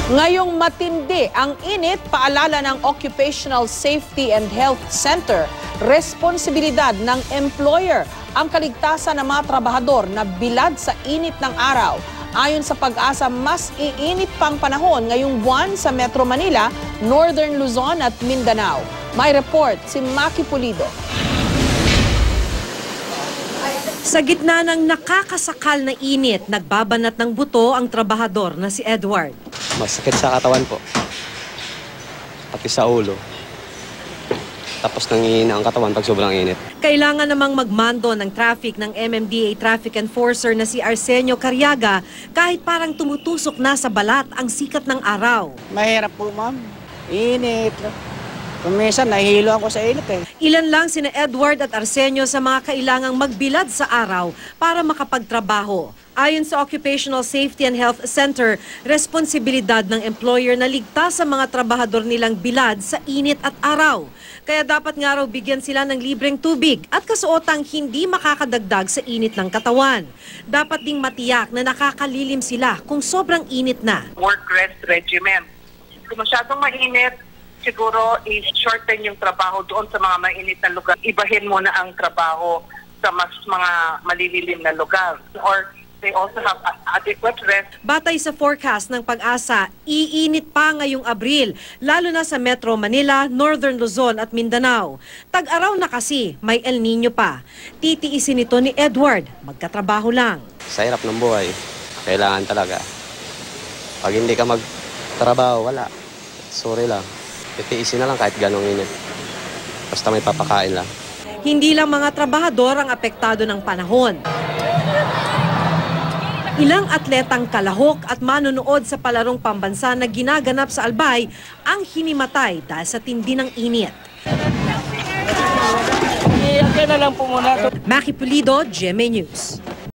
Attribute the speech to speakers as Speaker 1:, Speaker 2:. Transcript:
Speaker 1: Ngayong matindi ang init, paalala ng Occupational Safety and Health Center, responsibilidad ng employer ang kaligtasan ng mga trabahador na bilad sa init ng araw. Ayon sa Pag-asa, mas iinit pang panahon ngayong buwan sa Metro Manila, Northern Luzon at Mindanao. May report si Maki Pulido.
Speaker 2: Sa gitna ng nakakasakal na init, nagbabanat ng buto ang trabahador na si Edward.
Speaker 3: Masakit sa katawan po, pati sa ulo. Tapos nangihina ang katawan pag sobrang init.
Speaker 2: Kailangan namang magmando ng traffic ng MMDA traffic enforcer na si Arsenio Cariaga kahit parang tumutusok na sa balat ang sikat ng araw.
Speaker 4: Mahirap po, ma'am. Init. Minsan, nahihilo ako sa init eh.
Speaker 2: Ilan lang sina Edward at Arsenio sa mga kailangang magbilad sa araw para makapagtrabaho. Ayon sa Occupational Safety and Health Center, responsibilidad ng employer na ligtas sa mga trabahador nilang bilad sa init at araw. Kaya dapat nga raw bigyan sila ng libreng tubig at kasuotang hindi makakadagdag sa init ng katawan. Dapat ding matiyak na nakakalilim sila kung sobrang init na.
Speaker 5: Work-rest regimen. Kung masyadong mainit, siguro i-shorten yung trabaho doon sa mga mainit na lugar. Ibahin mo na ang trabaho sa mga malililim na lugar. Or they also have adequate rest.
Speaker 2: Batay sa forecast ng Pag-asa, iinit pa ngayong Abril, lalo na sa Metro Manila, Northern Luzon at Mindanao. Tag-araw na kasi, may El Nino pa. Titiisin ito ni Edward, magkatrabaho lang.
Speaker 3: Sa hirap ng buhay, kailangan talaga. Pag hindi ka magtrabaho, wala. Sorry lang. Titiisin na lang kahit ganong init. Basta may papakain lang.
Speaker 2: Hindi lang mga trabahador ang apektado ng panahon. Ilang atletang kalahok at manonood sa palarong pambansa na ginaganap sa Albay ang hinimatay dahil sa tindi ng init.
Speaker 4: Iyan na lang po muna.
Speaker 2: Maki Pulido, GMA News.